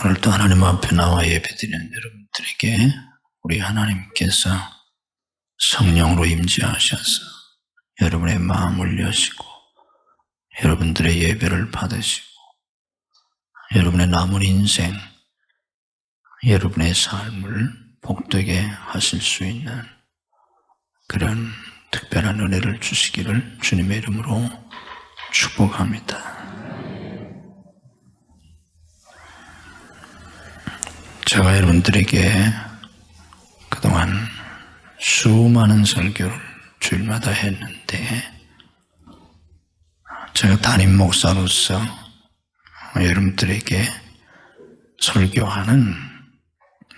오늘도 하나님 앞에 나와 예배드리는 여러분들에게 우리 하나님께서 성령으로 임재하셔서 여러분의 마음을 여시고 여러분들의 예배를 받으시고 여러분의 남은 인생, 여러분의 삶을 복되게 하실 수 있는 그런 특별한 은혜를 주시기를 주님의 이름으로 축복합니다. 제가 여러분들에게 그동안 수많은 설교를 주일마다 했는데 제가 담임 목사로서 여러분들에게 설교하는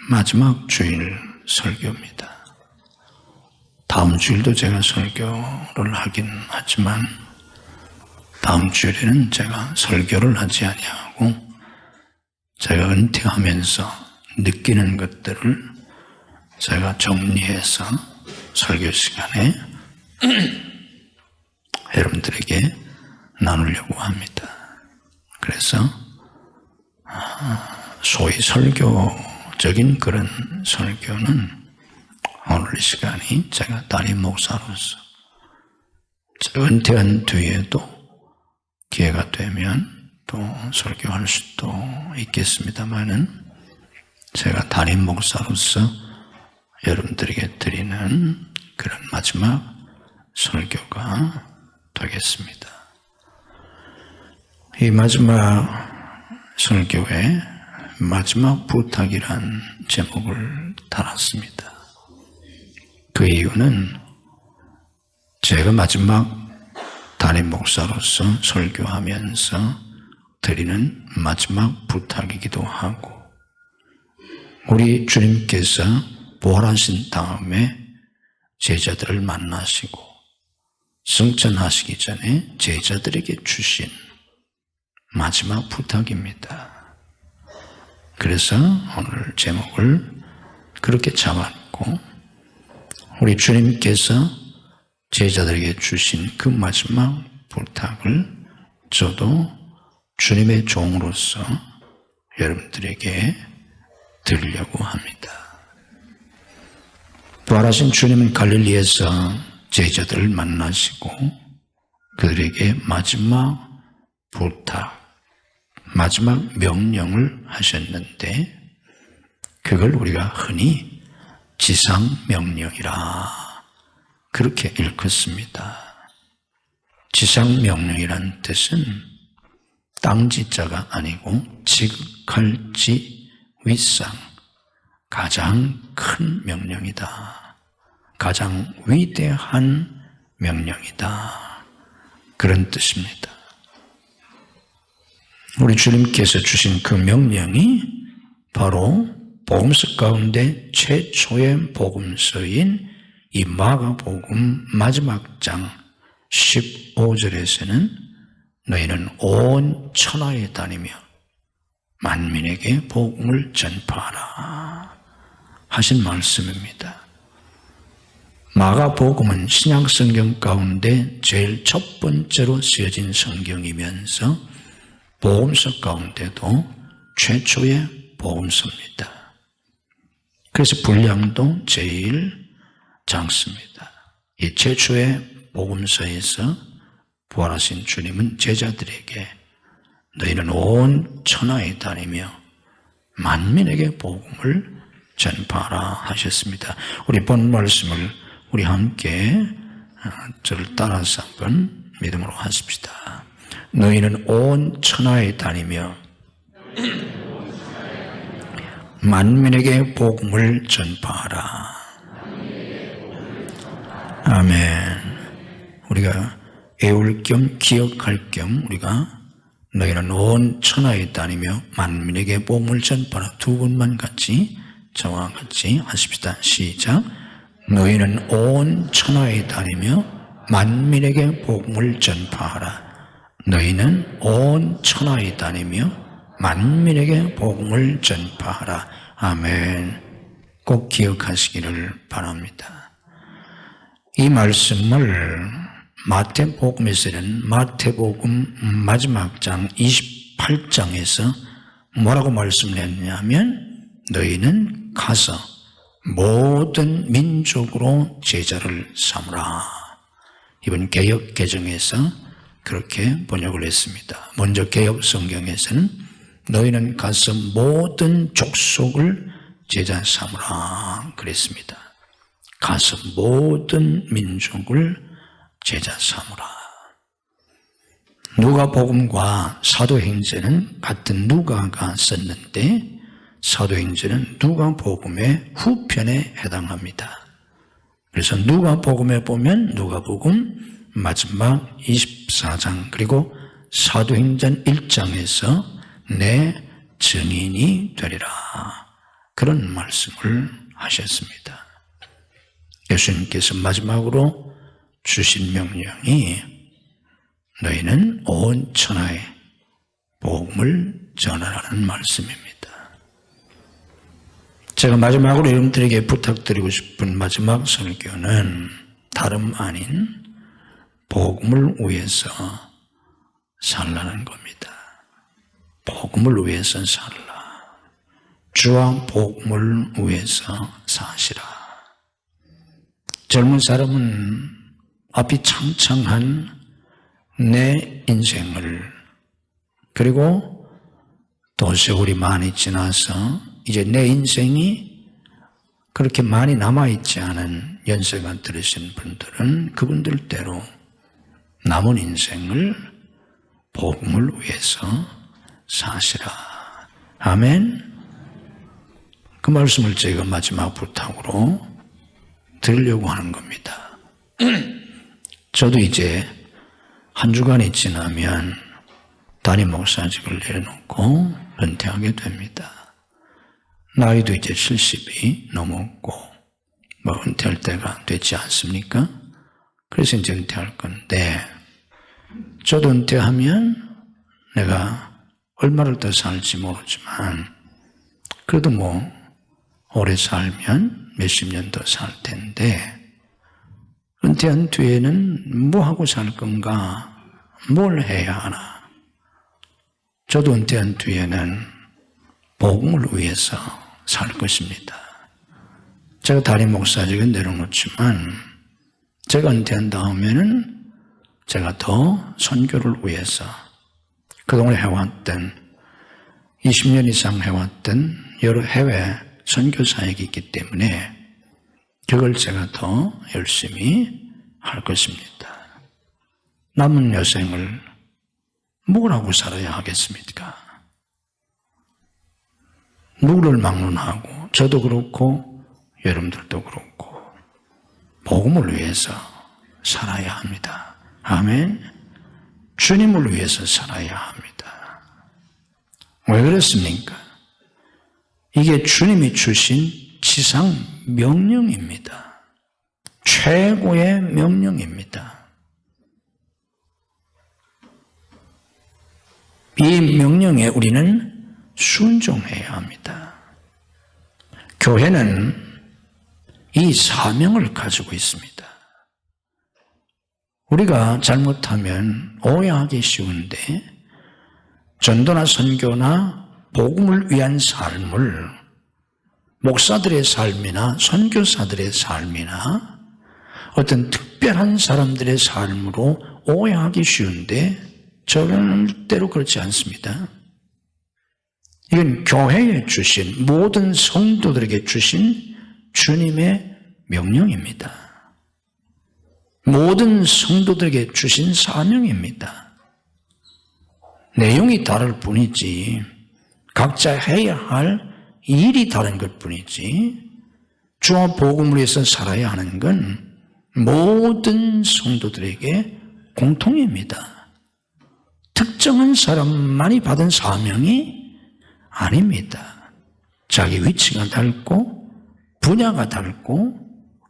마지막 주일 설교입니다. 다음 주일도 제가 설교를 하긴 하지만 다음 주일에는 제가 설교를 하지 아니하고 제가 은퇴하면서 느끼는 것들을 제가 정리해서 설교 시간에 여러분들에게 나누려고 합니다. 그래서 소위 설교적인 그런 설교는 오늘 이 시간이 제가 담임 목사로서 은퇴한 뒤에도 기회가 되면 또 설교할 수도 있겠습니다만은 제가 담임 목사로서 여러분들에게 드리는 그런 마지막 설교가 되겠습니다. 이 마지막 설교에 마지막 부탁이란 제목을 달았습니다. 그 이유는 제가 마지막 담임 목사로서 설교하면서 드리는 마지막 부탁이기도 하고 우리 주님께서 부활하신 다음에 제자들을 만나시고 승천하시기 전에 제자들에게 주신 마지막 부탁입니다. 그래서 오늘 제목을 그렇게 잡았고 우리 주님께서 제자들에게 주신 그 마지막 부탁을 저도 주님의 종으로서 여러분들에게 드리려고 합니다. 부활하신 주님은 갈릴리에서 제자들을 만나시고 그들에게 마지막 부탁, 마지막 명령을 하셨는데 그걸 우리가 흔히 지상명령이라 그렇게 읽었습니다. 지상명령이란 뜻은 땅지자가 아니고 지극할지 윗상, 가장 큰 명령이다. 가장 위대한 명령이다. 그런 뜻입니다. 우리 주님께서 주신 그 명령이 바로 복음서 가운데 최초의 복음서인 이 마가복음 마지막 장 15절에서는 너희는 온 천하에 다니며 만민에게 복음을 전파하라 하신 말씀입니다. 마가복음은 신약성경 가운데 제일 첫 번째로 쓰여진 성경이면서 복음서 가운데도 최초의 복음서입니다. 그래서 분량도 제일 작습니다. 이 최초의 복음서에서 부활하신 주님은 제자들에게 너희는 온 천하에 다니며 만민에게 복음을 전파하라 하셨습니다. 우리 본 말씀을 우리 함께 저를 따라서 한번 믿음으로 하십시다. 너희는 온 천하에 다니며 만민에게 복음을 전파하라. 아멘. 우리가 애울 겸 기억할 겸 우리가 너희는 온 천하에 다니며 만민에게 복음을 전파하라. 두 분만 같이 저와 같이 하십시다. 시작. 너희는 온 천하에 다니며 만민에게 복음을 전파하라. 너희는 온 천하에 다니며 만민에게 복음을 전파하라. 아멘. 꼭 기억하시기를 바랍니다. 이 말씀을 마태복음에서는 마태복음 마지막 장 28장에서 뭐라고 말씀을 했냐면 너희는 가서 모든 민족으로 제자를 삼으라. 이번 개역 개정에서 그렇게 번역을 했습니다. 먼저 개역 성경에서는 너희는 가서 모든 족속을 제자 삼으라 그랬습니다. 가서 모든 민족을 제자 삼으라. 누가복음과 사도행전은 같은 누가가 썼는데 사도행전은 누가복음의 후편에 해당합니다. 그래서 누가복음에 보면 누가복음 마지막 24장 그리고 사도행전 1장에서 내 증인이 되리라 그런 말씀을 하셨습니다. 예수님께서 마지막으로 주신 명령이 너희는 온 천하에 복음을 전하라는 말씀입니다. 제가 마지막으로 여러분들에게 부탁드리고 싶은 마지막 설교는 다름 아닌 복음을 위해서 살라는 겁니다. 복음을 위해서 살라. 주와 복음을 위해서 사시라. 젊은 사람은 앞이 창창한 내 인생을 그리고 또 세월이 많이 지나서 이제 내 인생이 그렇게 많이 남아있지 않은 연세가 들으신 분들은 그분들대로 남은 인생을 복음을 위해서 사시라. 아멘. 그 말씀을 제가 마지막 부탁으로 드리려고 하는 겁니다. 저도 이제 한 주간이 지나면 담임 목사직을 내려놓고 은퇴하게 됩니다. 나이도 이제 70이 넘었고 은퇴할 때가 되지 않습니까? 그래서 이제 은퇴할 건데 저도 은퇴하면 내가 얼마를 더 살지 모르지만 그래도 오래 살면 몇십 년 더 살 텐데 은퇴한 뒤에는 뭐 하고 살 건가? 뭘 해야 하나? 저도 은퇴한 뒤에는 복음을 위해서 살 것입니다. 제가 담임 목사직은 내려놓지만 제가 은퇴한 다음에는 제가 더 선교를 위해서 그동안 해왔던 20년 이상 해왔던 여러 해외 선교 사역이 있기 때문에 그걸 제가 더 열심히 할 것입니다. 남은 여생을 뭐라고 살아야 하겠습니까? 누구를 막론하고 저도 그렇고 여러분들도 그렇고 복음을 위해서 살아야 합니다. 아멘. 주님을 위해서 살아야 합니다. 왜 그렇습니까? 이게 주님이 주신 지상 명령입니다. 최고의 명령입니다. 이 명령에 우리는 순종해야 합니다. 교회는 이 사명을 가지고 있습니다. 우리가 잘못하면 오해하기 쉬운데 전도나 선교나 복음을 위한 삶을 목사들의 삶이나 선교사들의 삶이나 어떤 특별한 사람들의 삶으로 오해하기 쉬운데 절대로 그렇지 않습니다. 이건 교회에 주신 모든 성도들에게 주신 주님의 명령입니다. 모든 성도들에게 주신 사명입니다. 내용이 다를 뿐이지 각자 해야 할 일이 다른 것뿐이지 주와 복음을 위해서 살아야 하는 건 모든 성도들에게 공통입니다. 특정한 사람만이 받은 사명이 아닙니다. 자기 위치가 다르고 분야가 다르고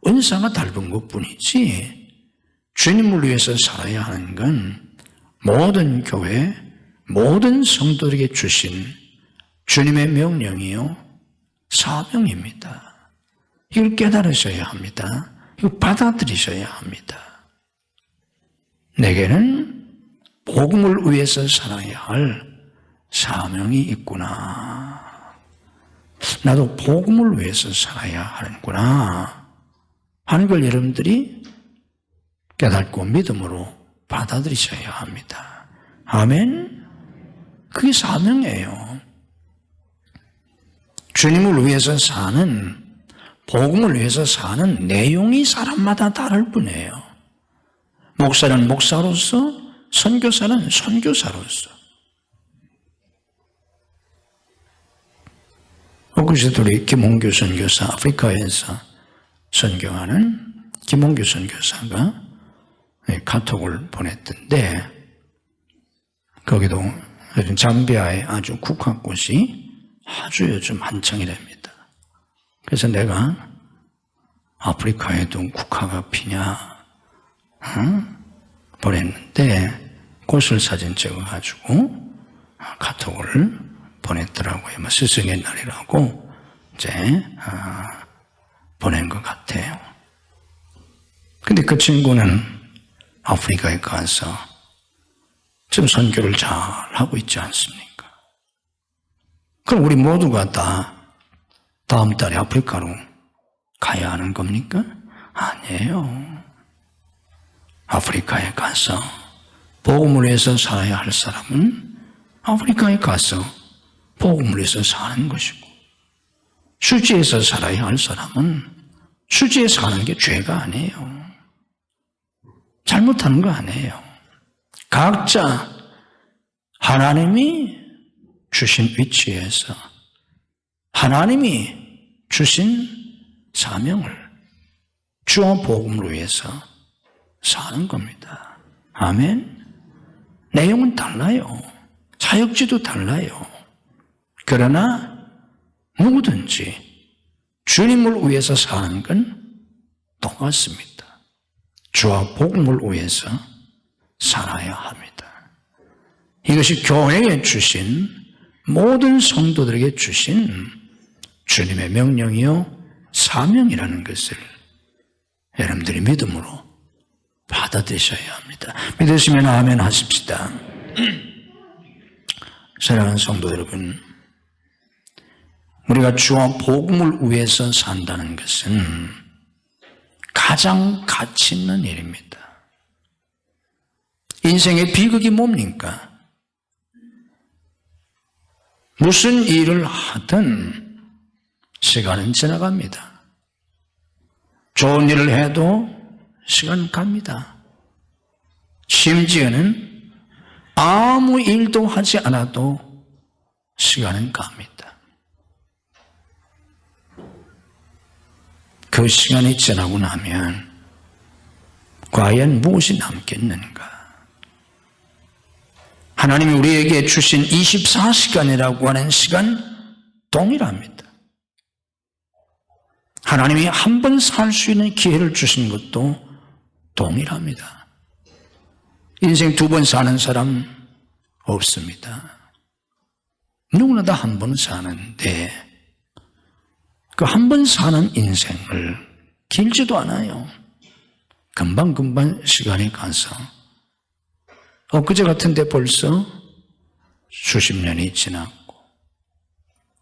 은사가 다른 것뿐이지 주님을 위해서 살아야 하는 건 모든 교회, 모든 성도들에게 주신 주님의 명령이요 사명입니다. 이걸 깨달으셔야 합니다. 이걸 받아들이셔야 합니다. 내게는 복음을 위해서 살아야 할 사명이 있구나. 나도 복음을 위해서 살아야 하는구나 하는 걸 여러분들이 깨닫고 믿음으로 받아들이셔야 합니다. 아멘. 그게 사명이에요. 주님을 위해서 사는, 복음을 위해서 사는 내용이 사람마다 다를 뿐이에요. 목사는 목사로서, 선교사는 선교사로서. 엊그제도 우리 김홍규 선교사, 아프리카에서 선교하는 김홍규 선교사가 카톡을 보냈던데, 거기도 요즘 잠비아의 아주 국화꽃이 아주 요즘 한창이랍니다. 그래서 내가 아프리카에도 국화가 피냐 보냈는데 꽃을 사진 찍어가지고 카톡을 보냈더라고요. 스승의 날이라고 이제 보낸 것 같아요. 근데 그 친구는 아프리카에 가서 지금 선교를 잘 하고 있지 않습니까? 그럼 우리 모두가 다 다음 달에 아프리카로 가야 하는 겁니까? 아니에요. 아프리카에 가서 복음을 위해서 살아야 할 사람은 아프리카에 가서 복음을 위해서 사는 것이고, 수지에서 살아야 할 사람은 수지에 사는 게 죄가 아니에요. 잘못하는 거 아니에요. 각자 하나님이 주신 위치에서 하나님이 주신 사명을 주와 복음을 위해서 사는 겁니다. 아멘. 내용은 달라요. 사역지도 달라요. 그러나 누구든지 주님을 위해서 사는 건 똑같습니다. 주와 복음을 위해서 살아야 합니다. 이것이 교회에 주신, 모든 성도들에게 주신 주님의 명령이요 사명이라는 것을 여러분들이 믿음으로 받아들이셔야 합니다. 믿으시면 아멘 하십시다. 사랑하는 성도 여러분, 우리가 주와 복음을 위해서 산다는 것은 가장 가치 있는 일입니다. 인생의 비극이 뭡니까? 무슨 일을 하든 시간은 지나갑니다. 좋은 일을 해도 시간 갑니다. 심지어는 아무 일도 하지 않아도 시간은 갑니다. 그 시간이 지나고 나면 과연 무엇이 남겠는가? 하나님이 우리에게 주신 24시간이라고 하는 시간 동일합니다. 하나님이 한 번 살 수 있는 기회를 주신 것도 동일합니다. 인생 두 번 사는 사람 없습니다. 누구나 다 한 번 사는데 그 한 번 사는 인생을 길지도 않아요. 금방금방 시간이 가서 엊그제 같은데 벌써 수십 년이 지났고,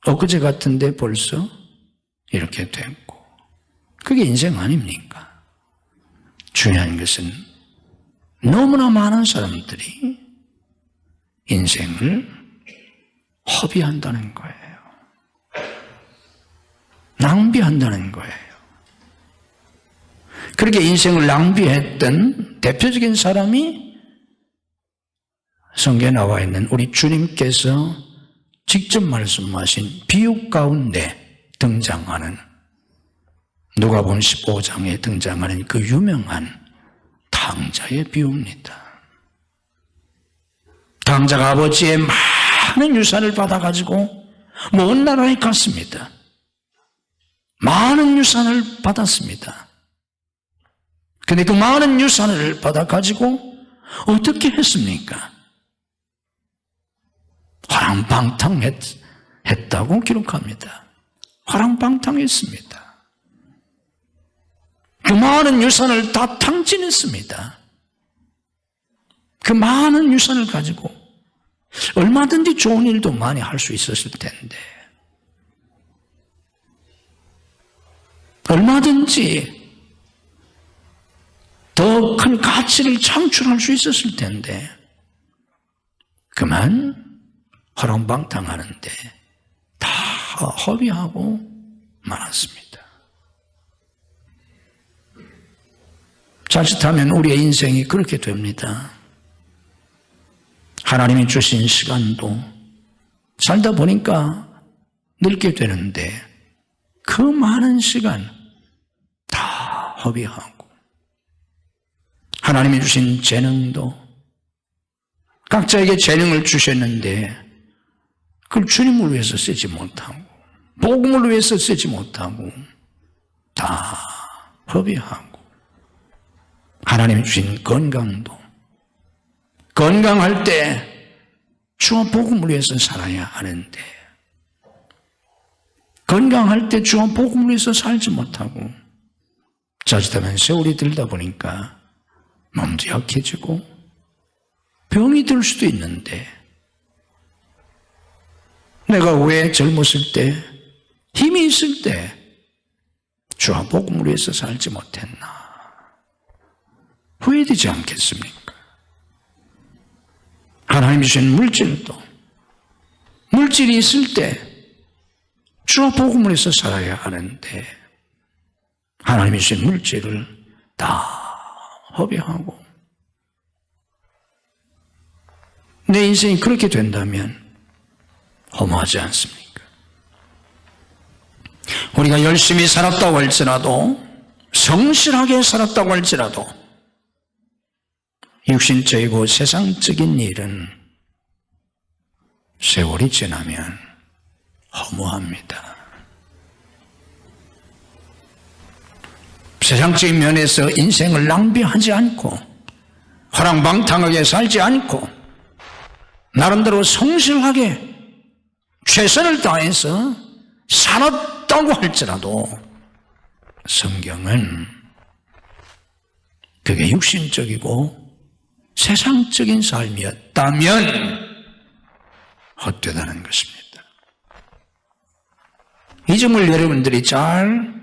엊그제 같은데 벌써 이렇게 됐고, 그게 인생 아닙니까? 중요한 것은 너무나 많은 사람들이 인생을 허비한다는 거예요. 낭비한다는 거예요. 그렇게 인생을 낭비했던 대표적인 사람이 성경에 나와 있는 우리 주님께서 직접 말씀하신 비유 가운데 등장하는, 누가복음 15장에 등장하는 그 유명한 탕자의 비유입니다. 탕자가 아버지의 많은 유산을 받아가지고 먼 나라에 갔습니다. 많은 유산을 받았습니다. 근데 그 많은 유산을 받아가지고 어떻게 했습니까? 화랑방탕했다고 기록합니다. 화랑방탕했습니다. 그 많은 유산을 다 탕진했습니다. 그 많은 유산을 가지고 얼마든지 좋은 일도 많이 할 수 있었을 텐데, 얼마든지 더 큰 가치를 창출할 수 있었을 텐데, 그만 허랑방탕하는데 다 허비하고 말았습니다. 자칫하면 우리의 인생이 그렇게 됩니다. 하나님이 주신 시간도 살다 보니까 늙게 되는데 그 많은 시간 다 허비하고, 하나님이 주신 재능도 각자에게 재능을 주셨는데 그걸 주님을 위해서 쓰지 못하고 복음을 위해서 쓰지 못하고 다 허비하고, 하나님이 주신 건강도 건강할 때 주와 복음을 위해서 살아야 하는데 건강할 때 주와 복음을 위해서 살지 못하고 자칫하면 세월이 들다 보니까 몸도 약해지고 병이 들 수도 있는데 내가 왜 젊었을 때 힘이 있을 때 주와 복음을 위해서 살지 못했나 후회되지 않겠습니까? 하나님이 주신 물질도 물질이 있을 때 주와 복음을 위해서 살아야 하는데 하나님이 주신 물질을 다 허비하고 내 인생이 그렇게 된다면 허무하지 않습니까? 우리가 열심히 살았다고 할지라도 성실하게 살았다고 할지라도 육신적이고 세상적인 일은 세월이 지나면 허무합니다. 세상적인 면에서 인생을 낭비하지 않고 허랑방탕하게 살지 않고 나름대로 성실하게 최선을 다해서 살았다고 할지라도 성경은 그게 육신적이고 세상적인 삶이었다면 헛되다는 것입니다. 이 점을 여러분들이 잘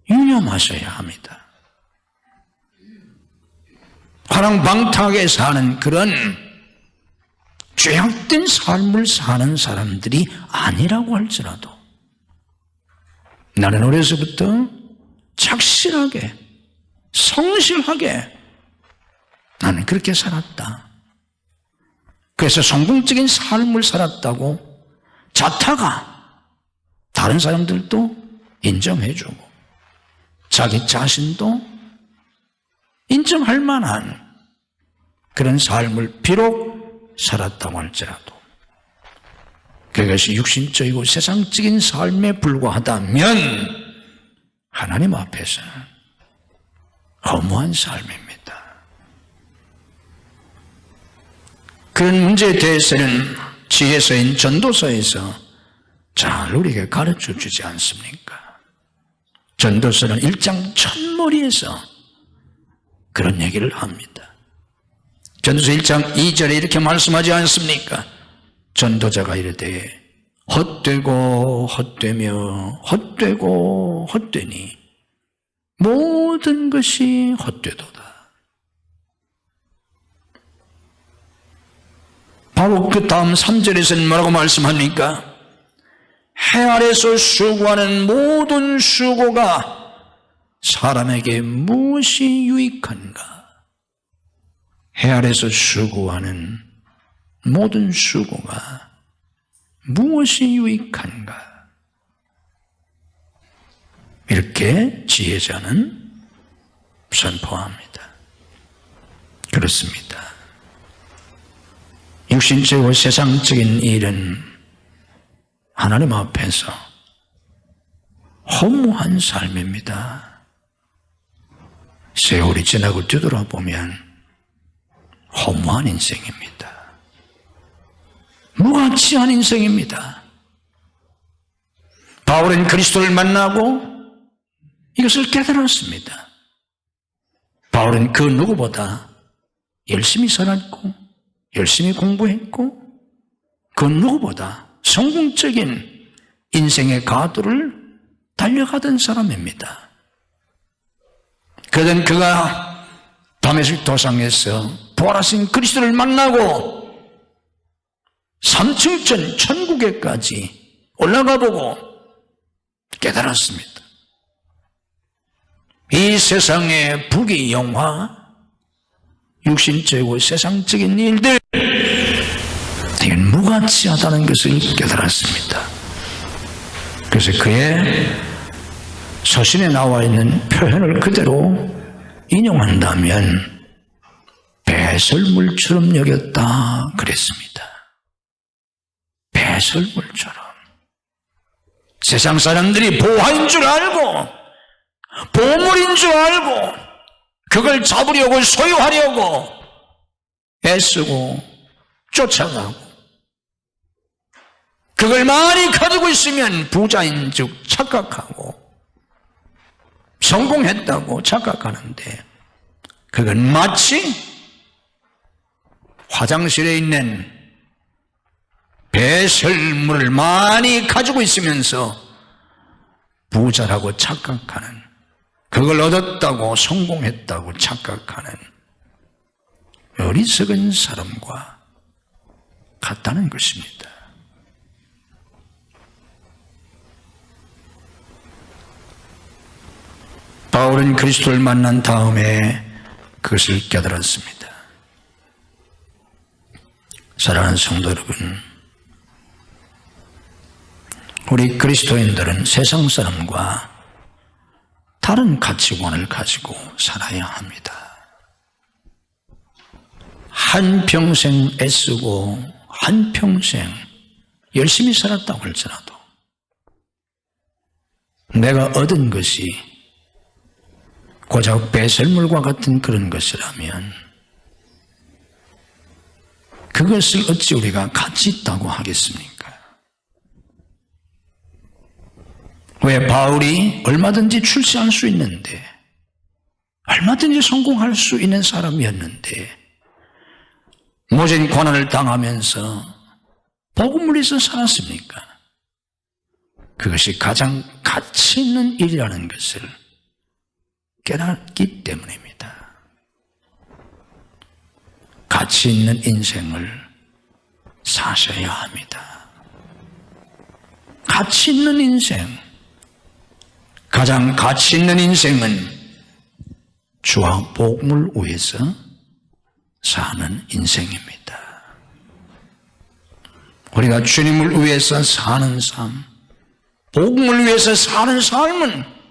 유념하셔야 합니다. 허랑방탕하게 사는 그런 죄악된 삶을 사는 사람들이 아니라고 할지라도 나는 어려서부터 착실하게 성실하게 나는 그렇게 살았다. 그래서 성공적인 삶을 살았다고 자타가 다른 사람들도 인정해주고 자기 자신도 인정할 만한 그런 삶을 비록 살았다고 할지라도 그것이 육신적이고 세상적인 삶에 불과하다면 하나님 앞에서는 허무한 삶입니다. 그런 문제에 대해서는 지혜서인 전도서에서 잘 우리에게 가르쳐 주지 않습니까? 전도서는 1장 첫머리에서 그런 얘기를 합니다. 전도서 1장 2절에 이렇게 말씀하지 않습니까? 전도자가 이르되 헛되고 헛되며 헛되고 헛되니 모든 것이 헛되도다. 바로 그 다음 3절에서는 뭐라고 말씀합니까? 해 아래서 수고하는 모든 수고가 사람에게 무엇이 유익한가? 해 아래서 수고하는 모든 수고가 무엇이 유익한가? 이렇게 지혜자는 선포합니다. 그렇습니다. 육신적이고 세상적인 일은 하나님 앞에서 허무한 삶입니다. 세월이 지나고 뒤돌아보면 허무한 인생입니다. 무가치한 인생입니다. 바울은 그리스도를 만나고 이것을 깨달았습니다. 바울은 그 누구보다 열심히 살았고 열심히 공부했고 그 누구보다 성공적인 인생의 가도를 달려가던 사람입니다. 그는 그가 다메섹 도상에서 부활하신 그리스도를 만나고 3층천 천국에까지 올라가 보고 깨달았습니다. 이 세상의 부귀 영화, 육신적이고 세상적인 일들, 이건 무가치하다는 것을 깨달았습니다. 그래서 그의 서신에 나와 있는 표현을 그대로 인용한다면 배설물처럼 여겼다 그랬습니다. 배설물처럼. 세상 사람들이 보화인 줄 알고, 보물인 줄 알고, 그걸 잡으려고 소유하려고 애쓰고 쫓아가고, 그걸 많이 가지고 있으면 부자인 즉 착각하고 성공했다고 착각하는데, 그건 마치 화장실에 있는 배설물을 많이 가지고 있으면서 부자라고 착각하는, 그걸 얻었다고 성공했다고 착각하는 어리석은 사람과 같다는 것입니다. 바울은 그리스도를 만난 다음에 그것을 깨달았습니다. 사랑하는 성도 여러분, 우리 그리스도인들은 세상 사람과 다른 가치관을 가지고 살아야 합니다. 한평생 애쓰고 한평생 열심히 살았다고 할지라도 내가 얻은 것이 고작 배설물과 같은 그런 것이라면 그것을 어찌 우리가 가치 있다고 하겠습니까? 왜 바울이 얼마든지 출세할 수 있는데, 얼마든지 성공할 수 있는 사람이었는데 모진 고난을 당하면서 복음을 위해서 살았습니까? 그것이 가장 가치 있는 일이라는 것을 깨닫기 때문입니다. 가치 있는 인생을 사셔야 합니다. 가치 있는 인생, 가장 가치 있는 인생은 주와 복음을 위해서 사는 인생입니다. 우리가 주님을 위해서 사는 삶, 복음을 위해서 사는 삶은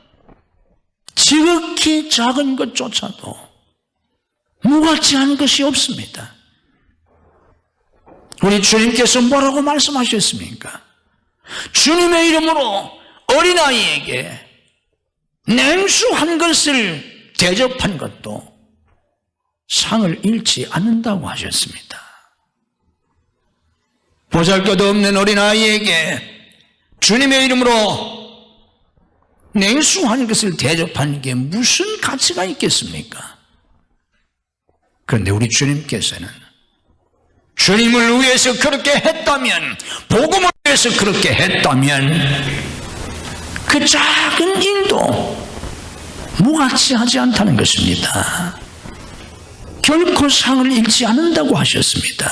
지극히 작은 것조차도 무가치한 것이 없습니다. 우리 주님께서 뭐라고 말씀하셨습니까? 주님의 이름으로 어린아이에게 냉수한 것을 대접한 것도 상을 잃지 않는다고 하셨습니다. 보잘것없는 어린아이에게 주님의 이름으로 냉수한 것을 대접하는 게 무슨 가치가 있겠습니까? 그런데 우리 주님께서는 주님을 위해서 그렇게 했다면, 복음을 위해서 그렇게 했다면 그 작은 일도 무가치하지 않다는 것입니다. 결코 상을 잃지 않는다고 하셨습니다.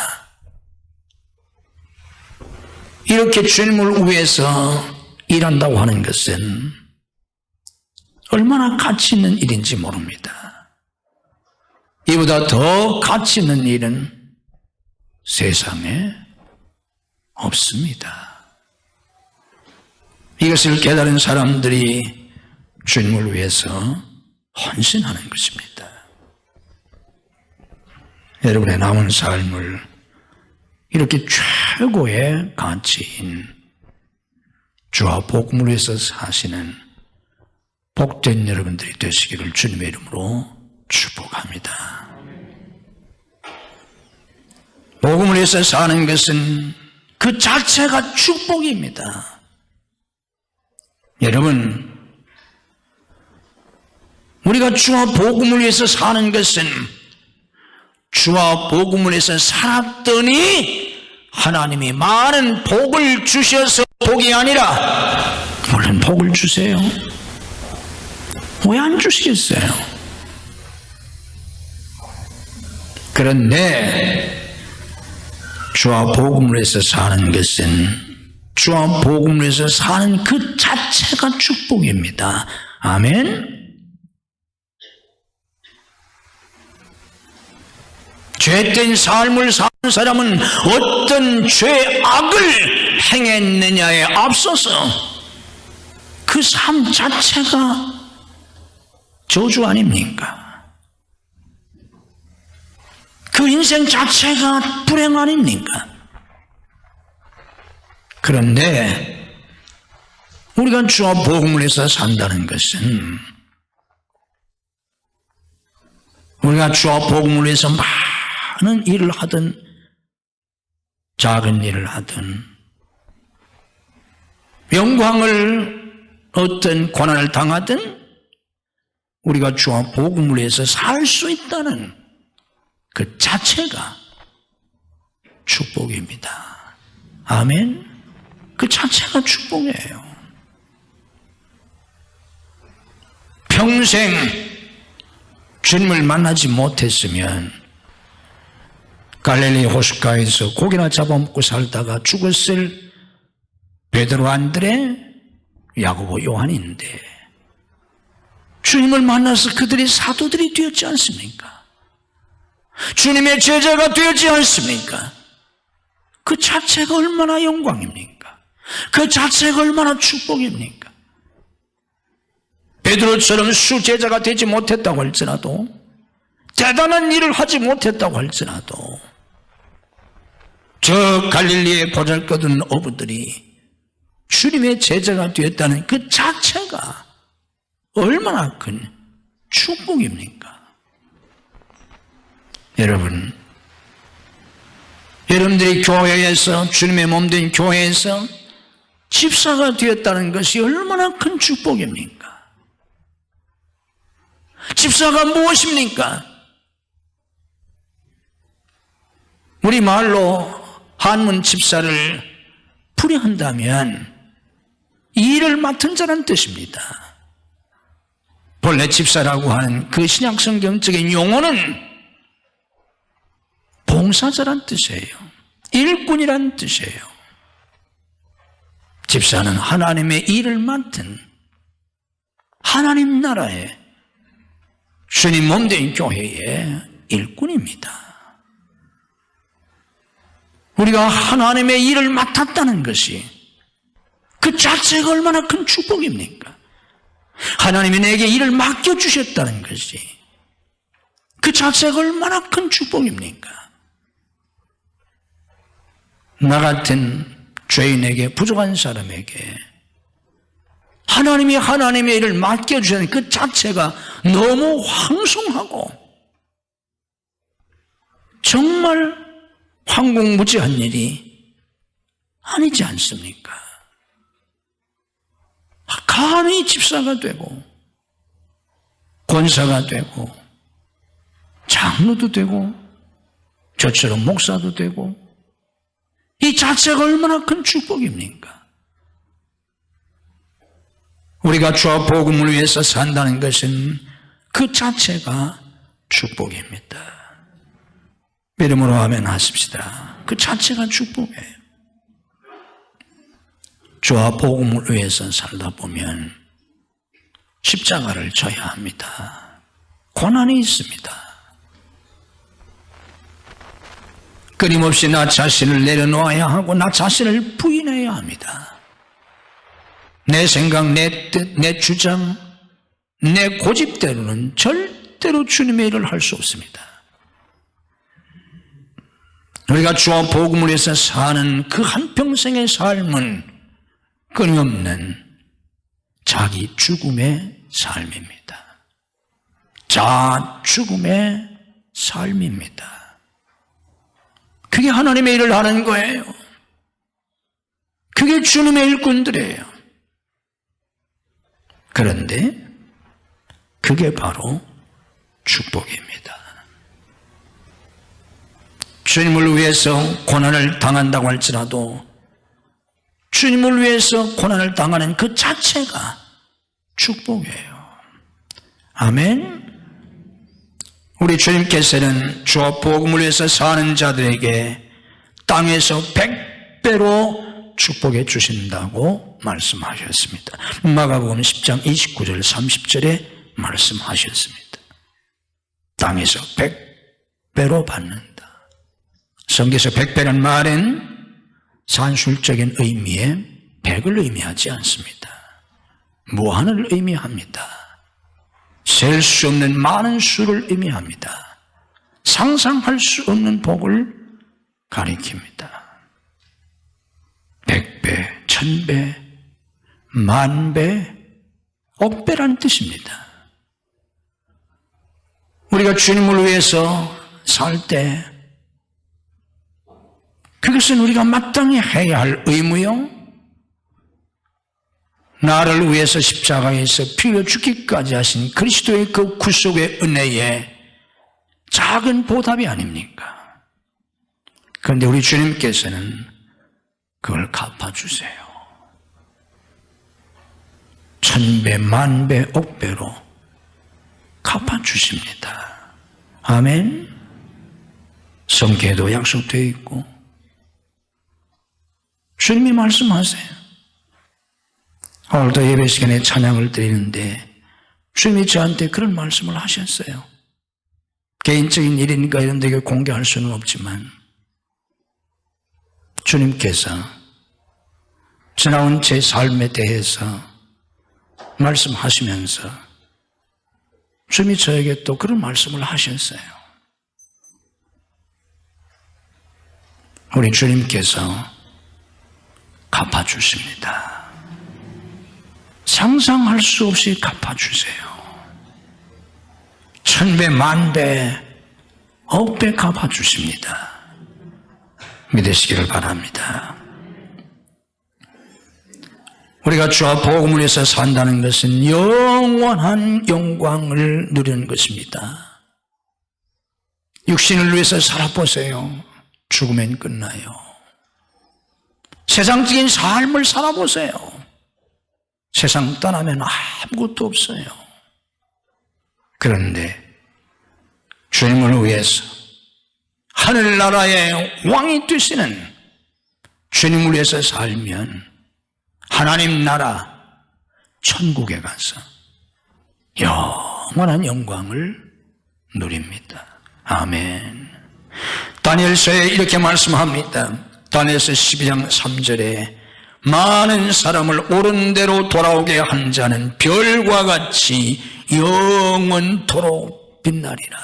이렇게 주님을 위해서 일한다고 하는 것은 얼마나 가치 있는 일인지 모릅니다. 이보다 더 가치 있는 일은 세상에 없습니다. 이것을 깨달은 사람들이 주님을 위해서 헌신하는 것입니다. 여러분의 남은 삶을 이렇게 최고의 가치인 주와 복음을 위해서 사시는 복된 여러분들이 되시기를 주님의 이름으로 축복합니다. 복음을 위해서 사는 것은 그 자체가 축복입니다. 여러분, 우리가 주와 복음을 위해서 사는 것은 주와 복음을 위해서 살았더니 하나님이 많은 복을 주셔서 복이 아니라, 물론 복을 주세요. 왜 안 주시겠어요? 그런데 주와 복음을 위해서 사는 것은, 주와 복음을 위해서 사는 그 자체가 축복입니다. 아멘. 죄된 삶을 사는 사람은 어떤 죄악을 행했느냐에 앞서서 그 삶 자체가 저주 아닙니까? 그 인생 자체가 불행 아닙니까? 그런데 우리가 주와 복음을 위해서 산다는 것은, 우리가 주와 복음을 위해서 많은 일을 하든 작은 일을 하든 영광을 어떤 고난을 당하든 우리가 주와 복음을 위해서 살 수 있다는 그 자체가 축복입니다. 아멘. 그 자체가 축복이에요. 평생 주님을 만나지 못했으면 갈릴리 호숫가에서 고기나 잡아먹고 살다가 죽었을 베드로, 안드레, 야고보, 요한인데 주님을 만나서 그들이 사도들이 되었지 않습니까? 주님의 제자가 되었지 않습니까? 그 자체가 얼마나 영광입니까? 그 자체가 얼마나 축복입니까? 베드로처럼 수제자가 되지 못했다고 할지라도, 대단한 일을 하지 못했다고 할지라도, 저 갈릴리의 보잘것없는 어부들이 주님의 제자가 되었다는 그 자체가 얼마나 큰 축복입니까? 여러분들이 교회에서, 주님의 몸된 교회에서 집사가 되었다는 것이 얼마나 큰 축복입니까? 집사가 무엇입니까? 우리 말로 한문 집사를 풀이한다면 일을 맡은 자라는 뜻입니다. 본래 집사라고 하는 그 신약성경적인 용어는 봉사자란 뜻이에요. 일꾼이란 뜻이에요. 집사는 하나님의 일을 맡은 하나님 나라의 주님 몸된 교회의 일꾼입니다. 우리가 하나님의 일을 맡았다는 것이 그 자체가 얼마나 큰 축복입니까? 하나님이 내게 일을 맡겨주셨다는 것이 그 자체가 얼마나 큰 축복입니까? 나 같은 죄인에게, 부족한 사람에게 하나님이 하나님의 일을 맡겨주신 그 자체가 너무 황송하고 정말 황공무지한 일이 아니지 않습니까? 감히 집사가 되고 권사가 되고 장로도 되고 저처럼 목사도 되고, 이 자체가 얼마나 큰 축복입니까? 우리가 주와 복음을 위해서 산다는 것은 그 자체가 축복입니다. 믿음으로 아멘 하십시다. 그 자체가 축복이에요. 주와 복음을 위해서 살다 보면 십자가를 져야 합니다. 고난이 있습니다. 끊임없이 나 자신을 내려놓아야 하고 나 자신을 부인해야 합니다. 내 생각, 내 뜻, 내 주장, 내 고집대로는 절대로 주님의 일을 할 수 없습니다. 우리가 주와 복음을 위해서 사는 그 한평생의 삶은 끊임없는 자기 죽음의 삶입니다. 자아 죽음의 삶입니다. 그게 하나님의 일을 하는 거예요. 그게 주님의 일꾼들이에요. 그런데 그게 바로 축복입니다. 주님을 위해서 고난을 당한다고 할지라도 주님을 위해서 고난을 당하는 그 자체가 축복이에요. 아멘. 우리 주님께서는 주와 복음을 위해서 사는 자들에게 땅에서 100배로 축복해 주신다고 말씀하셨습니다. 마가복음 10장 29절 30절에 말씀하셨습니다. 땅에서 100배로 받는다. 성경에서 100배라는 말은 산술적인 의미의 100을 의미하지 않습니다. 무한을 의미합니다. 셀 수 없는 많은 수를 의미합니다. 상상할 수 없는 복을 가리킵니다. 100배, 1000배, 만배, 억배란 뜻입니다. 우리가 주님을 위해서 살 때 그것은 우리가 마땅히 해야 할 의무요, 나를 위해서 십자가에서 피 흘려 죽기까지 하신 그리스도의 그 구속의 은혜의 작은 보답이 아닙니까? 그런데 우리 주님께서는 그걸 갚아주세요. 1000배, 만배, 억배로 갚아주십니다. 아멘. 성경에도 약속되어 있고 주님이 말씀하세요. 오늘도 예배 시간에 찬양을 드리는데 주님이 저한테 그런 말씀을 하셨어요. 개인적인 일이니까 이런 데 공개할 수는 없지만 주님께서 지나온 제 삶에 대해서 말씀하시면서 주님이 저에게 또 그런 말씀을 하셨어요. 우리 주님께서 갚아주십니다. 상상할 수 없이 갚아주세요. 1000배, 만배, 억배 갚아주십니다. 믿으시기를 바랍니다. 우리가 주와 복음을 위해서 산다는 것은 영원한 영광을 누리는 것입니다. 육신을 위해서 살아보세요. 죽으면 끝나요. 세상적인 삶을 살아보세요. 세상 떠나면 아무것도 없어요. 그런데 주님을 위해서 하늘나라의 왕이 되시는 주님을 위해서 살면 하나님 나라 천국에 가서 영원한 영광을 누립니다. 아멘. 다니엘서에 이렇게 말씀합니다. 다니엘서 12장 3절에 많은 사람을 옳은 대로 돌아오게 한 자는 별과 같이 영원토록 빛나리라.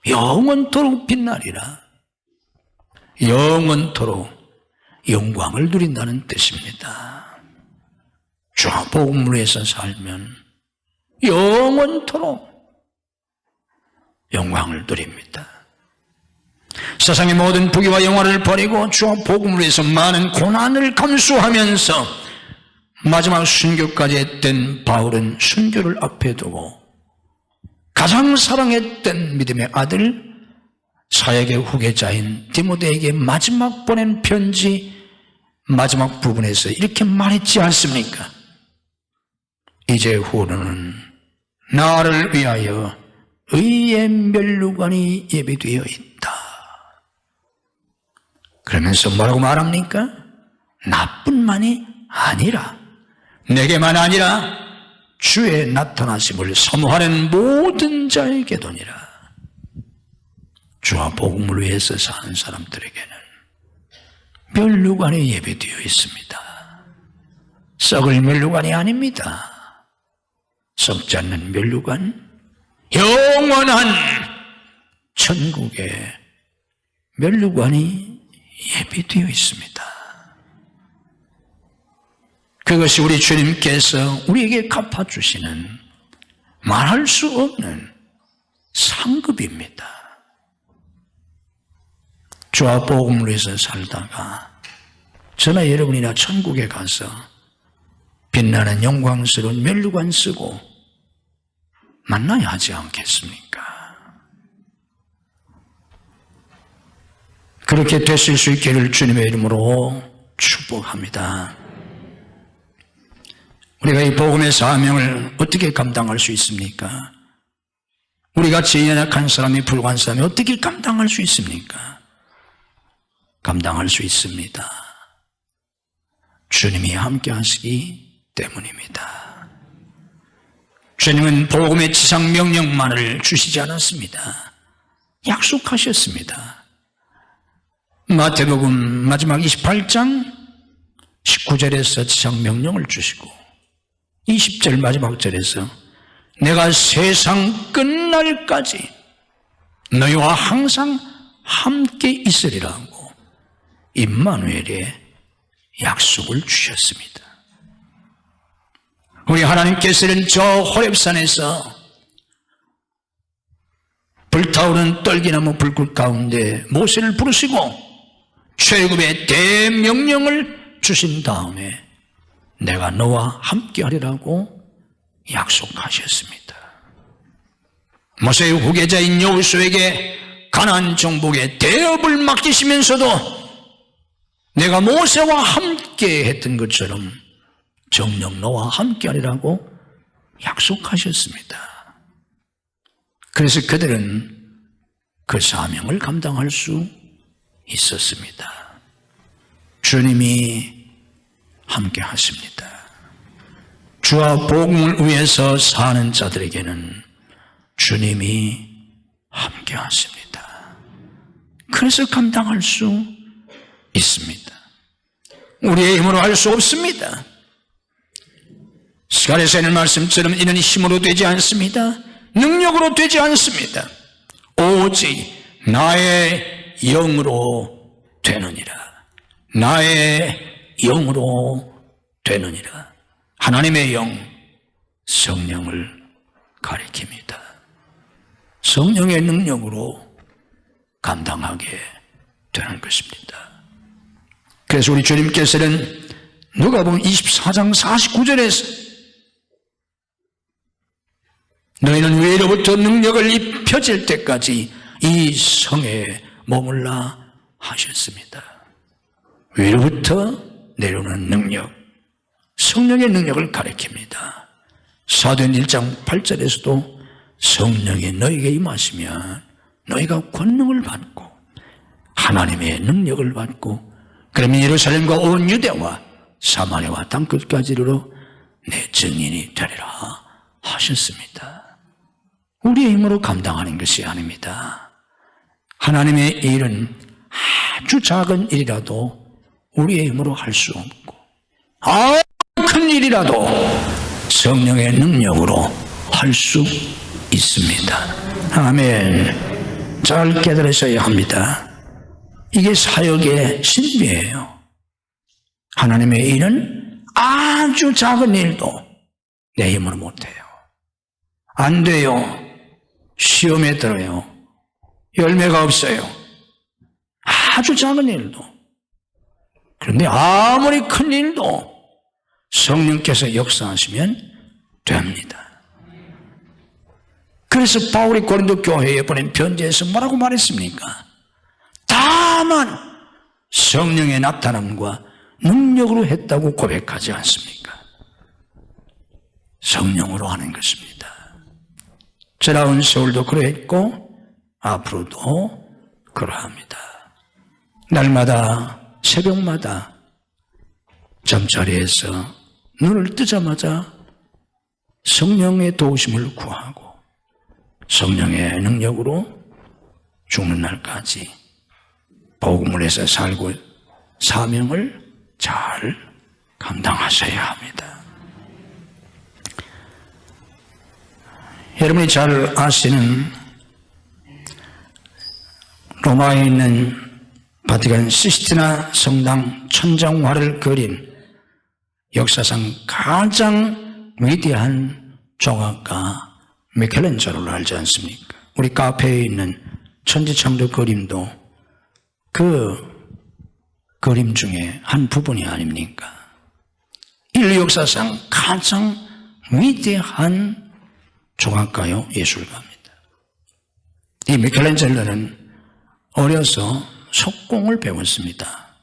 영원토록 빛나리라. 영원토록 영광을 누린다는 뜻입니다. 주와 복음을 위해서 살면 영원토록 영광을 누립니다. 세상의 모든 부귀와 영화를 버리고 주와 복음을 위해서 많은 고난을 감수하면서 마지막 순교까지 했던 바울은 순교를 앞에 두고 가장 사랑했던 믿음의 아들 사역의 후계자인 디모데에게 마지막 보낸 편지 마지막 부분에서 이렇게 말했지 않습니까? 이제후로는 나를 위하여 의의 면류관이 예비되어 있다. 그러면서 뭐라고 말합니까? 나뿐만이 아니라 내게만 아니라 주의 나타나심을 사모하는 모든 자에게도니라. 주와 복음을 위해서 사는 사람들에게는 면류관이 예비되어 있습니다. 썩을 면류관이 아닙니다. 썩지 않는 면류관, 영원한 천국의 면류관이 예비되어 있습니다. 그것이 우리 주님께서 우리에게 갚아주시는 말할 수 없는 상급입니다. 주와 복음을 위해서 살다가 저나 여러분이나 천국에 가서 빛나는 영광스러운 면류관 쓰고 만나야 하지 않겠습니까? 그렇게 되실 수 있기를 주님의 이름으로 축복합니다. 우리가 이 복음의 사명을 어떻게 감당할 수 있습니까? 우리같이 연약한 사람이, 불과한 사람이 어떻게 감당할 수 있습니까? 감당할 수 있습니다. 주님이 함께 하시기 때문입니다. 주님은 복음의 지상 명령만을 주시지 않았습니다. 약속하셨습니다. 마태복음 마지막 28장 19절에서 지상 명령을 주시고 20절 마지막 절에서 내가 세상 끝날까지 너희와 항상 함께 있으리라고 임마누엘의 약속을 주셨습니다. 우리 하나님께서는 저 호렙산에서 불타오르는 떨기나무 불꽃 가운데 모세를 부르시고 최고의 대명령을 주신 다음에 내가 너와 함께 하리라고 약속하셨습니다. 모세의 후계자인 여호수아에게 가나안 정복의 대업을 맡기시면서도 내가 모세와 함께 했던 것처럼 정녕 너와 함께 하리라고 약속하셨습니다. 그래서 그들은 그 사명을 감당할 수 있었습니다. 주님이 함께 하십니다. 주와 복음을 위해서 사는 자들에게는 주님이 함께 하십니다. 그래서 감당할 수 있습니다. 우리의 힘으로 할 수 없습니다. 스가랴서 있는 말씀처럼 이는 힘으로 되지 않습니다. 능력으로 되지 않습니다. 오직 나의 영으로 되느니라. 나의 영으로 되느니라. 하나님의 영, 성령을 가리킵니다. 성령의 능력으로 감당하게 되는 것입니다. 그래서 우리 주님께서는 누가복음 24장 49절에서 너희는 위로부터 능력을 입혀질 때까지 이 성에 머물라 하셨습니다. 위로부터 내려오는 능력, 성령의 능력을 가리킵니다. 사도행 1장 8절에서도 성령이 너희에게 임하시면 너희가 권능을 받고 하나님의 능력을 받고 그러면 예루살렘과 온 유대와 사마리아와 땅끝까지 이르러 내 증인이 되리라 하셨습니다. 우리의 힘으로 감당하는 것이 아닙니다. 하나님의 일은 아주 작은 일이라도 우리의 힘으로 할 수 없고 아주 큰 일이라도 성령의 능력으로 할 수 있습니다. 아멘. 잘 깨달으셔야 합니다. 이게 사역의 신비예요. 하나님의 일은 아주 작은 일도 내 힘으로 못해요. 안 돼요. 시험에 들어요. 열매가 없어요. 아주 작은 일도. 그런데 아무리 큰 일도 성령께서 역사하시면 됩니다. 그래서 바울이 고린도 교회에 보낸 편지에서 뭐라고 말했습니까? 다만 성령의 나타남과 능력으로 했다고 고백하지 않습니까? 성령으로 하는 것입니다. 지나온 세월도 그러했고 앞으로도 그러합니다. 날마다 새벽마다 잠자리에서 눈을 뜨자마자 성령의 도우심을 구하고 성령의 능력으로 죽는 날까지 복음을 해서 살고 사명을 잘 감당하셔야 합니다. 여러분이 잘 아시는 로마에 있는 바티칸 시스티나 성당 천장화를 그린 역사상 가장 위대한 조각가 미켈란젤로를 알지 않습니까? 우리 카페에 있는 천지창조 그림도 그 그림 중에 한 부분이 아닙니까? 인류 역사상 가장 위대한 조각가요 예술가입니다. 이 미켈란젤로는 어려서 석공을 배웠습니다.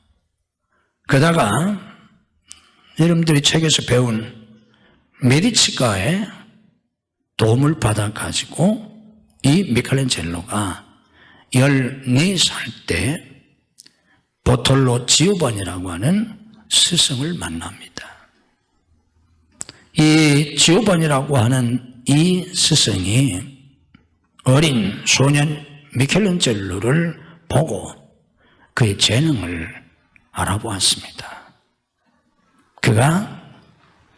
그러다가 여러분들이 책에서 배운 메디치가의 도움을 받아가지고 이 미켈란젤로가 14살 때 보톨로 지오반이라고 하는 스승을 만납니다. 이 지오반이라고 하는 이 스승이 어린 소년 미켈란젤로를 보고 그의 재능을 알아보았습니다. 그가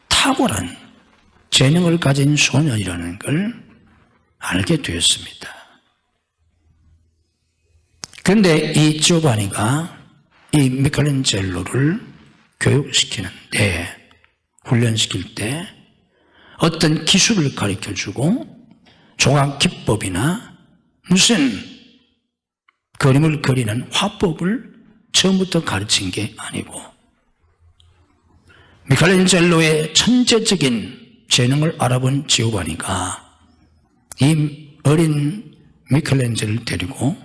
탁월한 재능을 가진 소년이라는 걸 알게 되었습니다. 그런데 이 지오바니가 이 미켈란젤로를 교육시키는데, 훈련시킬 때 어떤 기술을 가르쳐주고 조각 기법이나 무슨 그림을 그리는 화법을 처음부터 가르친 게 아니고 미켈란젤로의 천재적인 재능을 알아본 지오바니가 이 어린 미켈란젤로를 데리고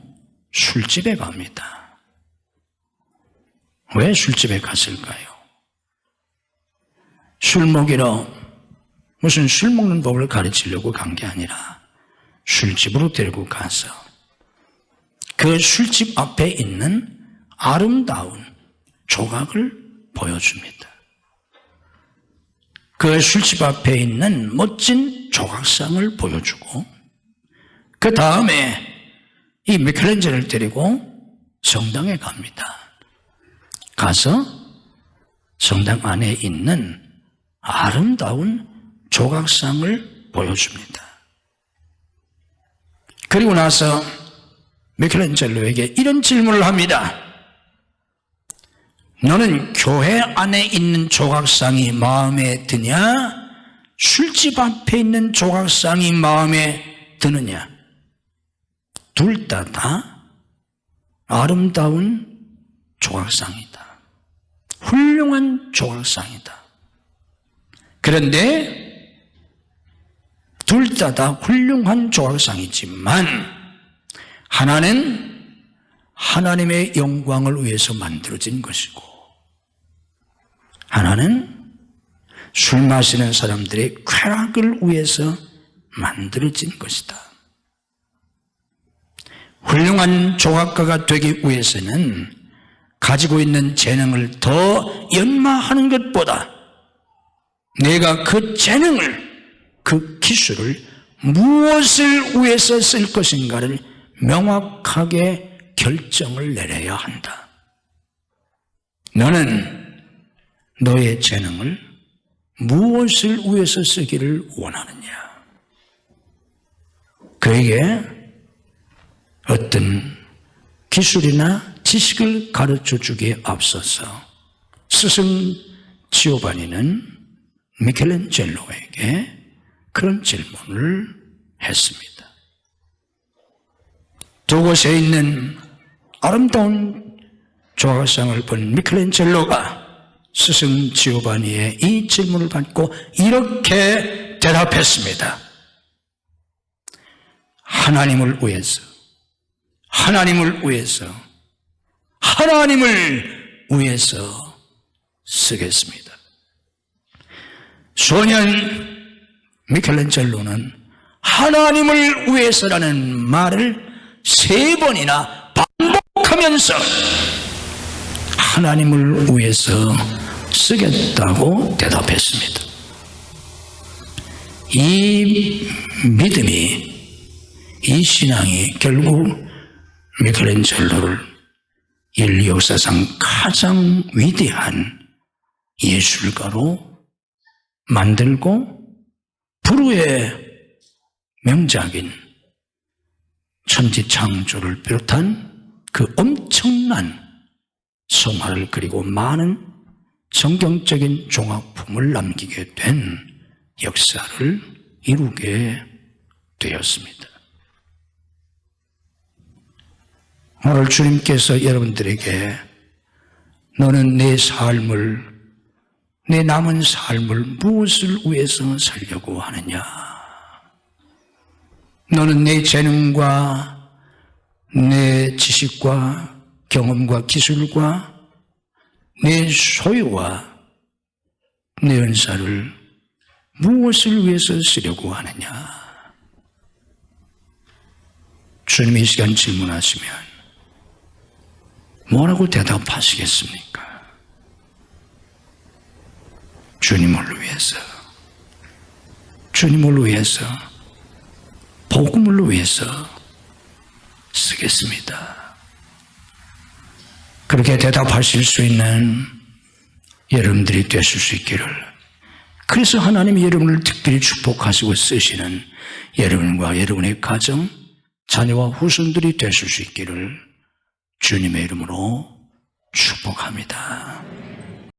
술집에 갑니다. 왜 술집에 갔을까요? 술 먹이러 무슨 술 먹는 법을 가르치려고 간 게 아니라 술집으로 데리고 가서 그 술집 앞에 있는 아름다운 조각을 보여줍니다. 그 술집 앞에 있는 멋진 조각상을 보여주고 그 다음에 이 미켈란젤로를 데리고 성당에 갑니다. 가서 성당 안에 있는 아름다운 조각상을 보여줍니다. 그리고 나서 미켈란젤로에게 이런 질문을 합니다. 너는 교회 안에 있는 조각상이 마음에 드냐? 술집 앞에 있는 조각상이 마음에 드느냐? 둘 다 아름다운 조각상이다. 훌륭한 조각상이다. 그런데 둘 다 훌륭한 조각상이지만 하나는 하나님의 영광을 위해서 만들어진 것이고 하나는 술 마시는 사람들의 쾌락을 위해서 만들어진 것이다. 훌륭한 조각가가 되기 위해서는 가지고 있는 재능을 더 연마하는 것보다 내가 그 재능을, 그 기술을 무엇을 위해서 쓸 것인가를 명확하게 결정을 내려야 한다. 너는 너의 재능을 무엇을 위해서 쓰기를 원하느냐? 그에게 어떤 기술이나 지식을 가르쳐 주기에 앞서서 스승 지오바니는 미켈란젤로에게 그런 질문을 했습니다. 두 곳에 있는 아름다운 조각상을 본 미켈란젤로가 스승 지오바니의 이 질문을 받고 이렇게 대답했습니다. 하나님을 위해서, 하나님을 위해서, 하나님을 위해서 쓰겠습니다. 소년 미켈란젤로는 하나님을 위해서라는 말을 3번이나 반복하면서 하나님을 위해서 쓰겠다고 대답했습니다. 이 믿음이, 이 신앙이 결국 미켈란젤로를 인류 역사상 가장 위대한 예술가로 만들고 불후의 명작인 천지창조를 비롯한 그 엄청난 성화를 그리고 많은 성경적인 종합품을 남기게 된 역사를 이루게 되었습니다. 오늘 주님께서 여러분들에게 너는 내 삶을, 내 남은 삶을 무엇을 위해서 살려고 하느냐? 너는 내 재능과 내 지식과 경험과 기술과 내 소유와 내 은사를 무엇을 위해서 쓰려고 하느냐? 주님이 이 시간 질문하시면 뭐라고 대답하시겠습니까? 주님을 위해서, 주님을 위해서, 복음을 위해서 쓰겠습니다. 그렇게 대답하실 수 있는 여러분들이 되실 수 있기를, 그래서 하나님이 여러분을 특별히 축복하시고 쓰시는 여러분과 여러분의 가정, 자녀와 후손들이 되실 수 있기를 주님의 이름으로 축복합니다.